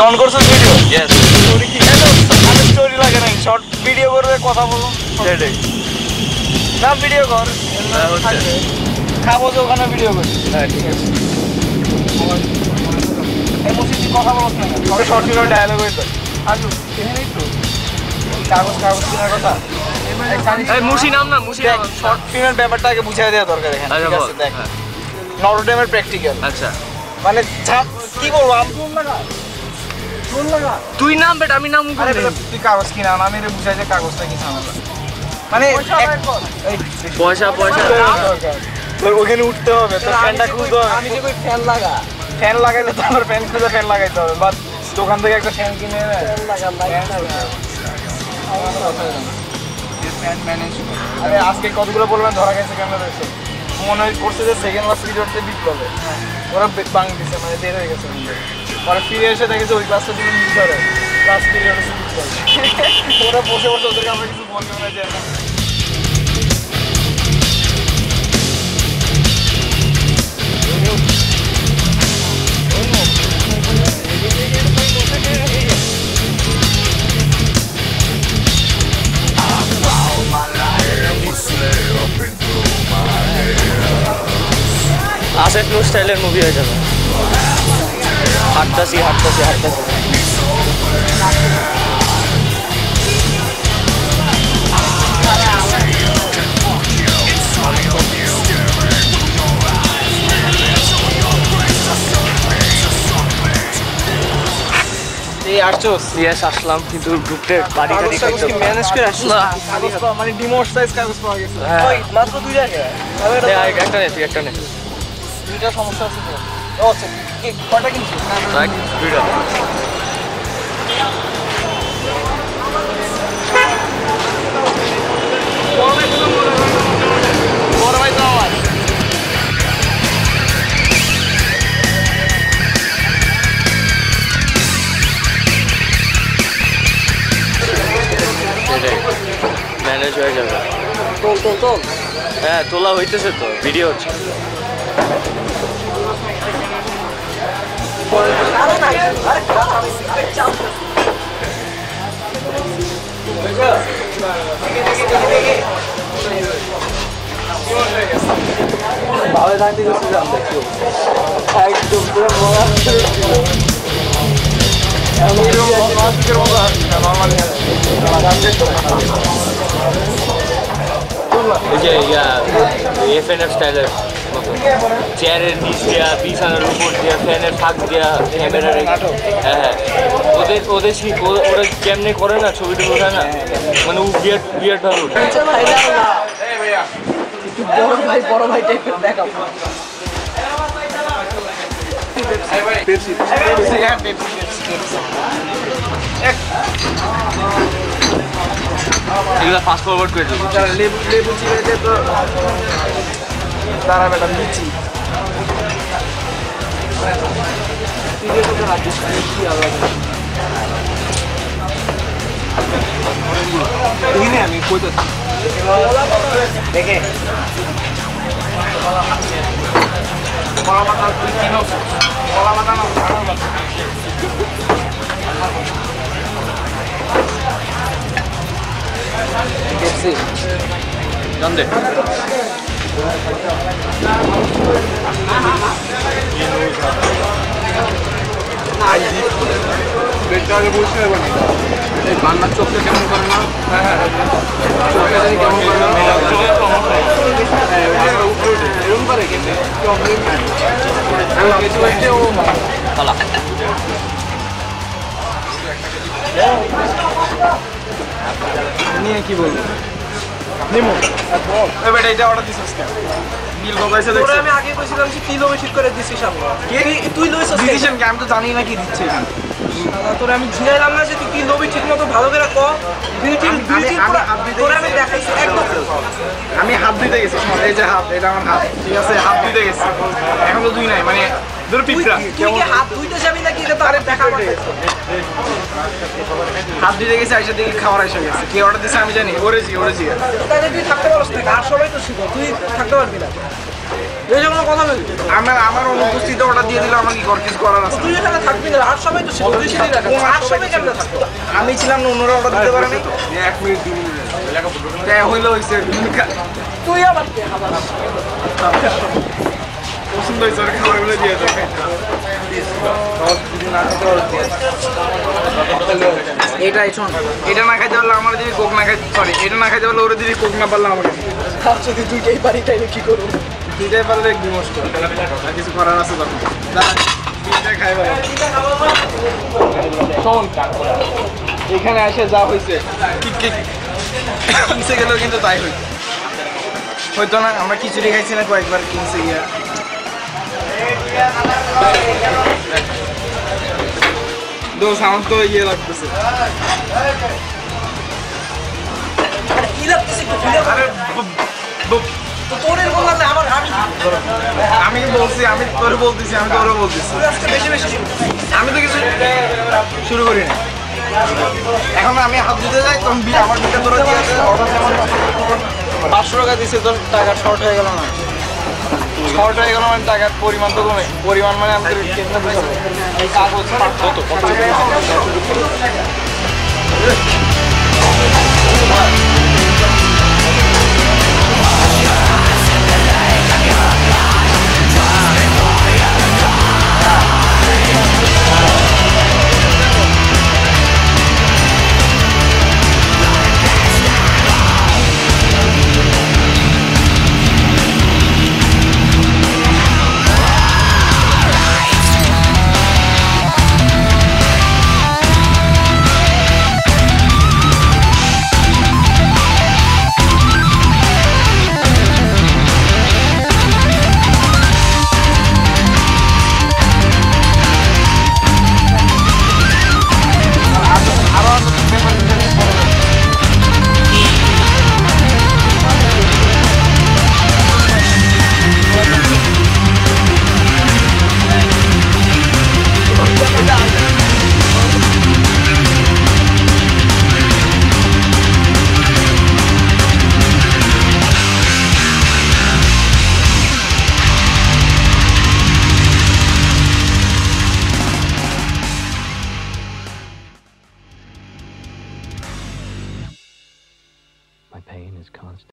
On করছিস video? Yes. Story কি hello? আমি স্টোরি লাগে না, শর্ট ভিডিও করবে কথা বলো। সেটাই। না ভিডিও কর। হচ্ছে। খাবো যে ওখানে ভিডিও করি। হ্যাঁ ঠিক আছে। এই মুসিদি কথা বলছ না। তোর শর্ট ভিডিও ডায়লগ হইতো। আজু এখানেই তো কাগজ কেনার কথা। এই মুসি নাম না, মুসি নাম। শর্ট ফিল্মের ব্যাপারটা আগে বুঝাই দেওয়া দরকার এখানে। ঠিক আছে দেখ। নরডেমের প্র্যাকটিক্যাল। আচ্ছা। মানে কি বলবো তুই নাম বেটা আমি নাম করে তুই কাগজ কিনা না আমি বুঝাই যে কাগজটা কি ঝামেলা মানে পয়সা তোর ওখানে উঠতে হবে তোর ফ্যানটা খুলতে হবে আমি যে কই ফ্যান লাগাইলে তো আমার ফ্যান খুলে ফ্যান লাগাইতে হবে বা দোকান থেকে একটা ফ্যান কিনে এনে ফ্যান ম্যানেজ আরে আজকে কতগুলো বলবেন ধরা গেছে কেমন রয়েছে মনে হয় করছে যে সেকেন্ড লাস্ট পিরিয়ডে বিপ্লবে ওরা বাং দিছে মানে বের হয়ে গেছে পরে ফিরে এসে দেখেছে ওই ক্লাসটা দিন মিস করে ক্লাস পিরিয়ডে শুরু করে ওরা বসে ওদেরকে আমরা কিছু বলতে না যে আসেট নো স্টাইলের মুভি হয়ে যাবে হাঁটতাছি আসলাম কিন্তু ঢুকতে বাড়ি ম্যানেজ করে আসলাম মানে ডিমোর সাইজ কাগজ পাওয়া গেছে মাত্র 2 জায়গায় একটা নে তুই একটা নে দুইটা সমস্যা আছে তো ও আচ্ছা কয়টা কিনছিস না দুইটা বড় ভাই দাও ম্যানেজ হয়ে যাবে তোল হ্যাঁ তোলা হইতেছে তো ভিডিও হচ্ছে ভালো থাকতে গেছিলাম দেখো একদম পুরো মজা FNF স্টাইলের মতো চেয়ারের নিচ দেওয়া বিছানার উপর দেওয়া ফ্যানের ফাঁক দেওয়া ক্যামেরার হ্যাঁ ওরা কেমনে করে না ছবিটা ওঠায় না মানে ও বিয়ার ভাবে ওঠে বড় ভাই টাইপের দেখাও এগুলো ফাস্ট ফরওয়ার্ড করে দেবো লেবু চিড়ে তো দাঁড়া ম্যাডাম দিচ্ছি আমি কইতে দেখে কলা পাতা জানতে এই বান্নার চোখটা কেমন করে না কেমন এরকম করে কিন্তু নিয়ে কি বলবো নিমো এবার এটা অর্ডার দিছিস কেন বিল কইছে দেখছিস আমি আগে কইছিলাম যে কি লোবে ঠিক করে দিছিস আমরা তুই লইছস ডিসিশন কি আমি তো জানি না কি দিচ্ছে তোরে আমি জিগাইলাম না যে তুই কি লোবে ঠিকমতো ভালো করে ক বিউটি তোরে আমি দেখাইছি একদম আমি হাত দিতে গেছি এই যে হাত এটা আমার হাত ঠিক আছে হাত দিতে গেছি এখন তো দুই নাই মানে ধর পিপড়া তুই কি হাত ধুইতে যাবি নাকি এটা তো আরে দেখা করে হাত দিতে গেছি আইসা দেখি খাবার এসে গেছে কে অর্ডার দিছে আমি জানি ওরে জি তাহলে তুই থাকতে পারছ না আর সবাই তো শিখো তুই থাকতে পারবি না এই যে কোনো কথা বলি আমার অনুপস্থিতিতে অর্ডার দিয়ে দিলে আমার কি কিছু করার আছে? তুই এখানে থাকবি না, আর সবাই তো ছিল, তুই ছিলি না, আর সবাই কেমনে থাকতো? আমি ছিলাম না, অন্যরা অর্ডার দিতে পারে নাই। 1 মিনিট 2 মিনিট হইলো হইছে। তুই আবার কে খাবার পছন্দ হয়েছে আর খাবারগুলো দিয়ে দাও। এটাই শোন, এটা না খাইতে পারলে আমার দিবি কোক না খাইতে, সরি এটা না খাইতে পারলে ওরা দিবি কোক না পারলে আমাকে। যদি দুইটাই পারি তাইলে কি করবো? দুইটাই পারলে ডিমোস করো, আর কিছু করার আছে তখন খাই ভাই। শোন এখানে এসে যা হয়েছে কিনছে গেলেও কিন্তু তাই হইতো না। আমরা খিচুড়ি খাইছি না কয়েকবার কিনছে গিয়া। দোষ আমার তো ইয়ে লাগতেছে। আমি বলছি, আমি তোরে বলতেছি, আমি তোরে বলতেছি, আমি তো কিছু শুরু করি না। এখন আমি হাত দিতে যাই তখন আমার বিটা তোরা দিয়ে 500 টাকা দিচ্ছে, তোর টাকা শর্ট হয়ে গেল না? শর্ট হয়ে গেল মানে টাকার পরিমাণ তো কমে, পরিমাণ মানে আমি কেমনে বুঝাবো? কাগজ কত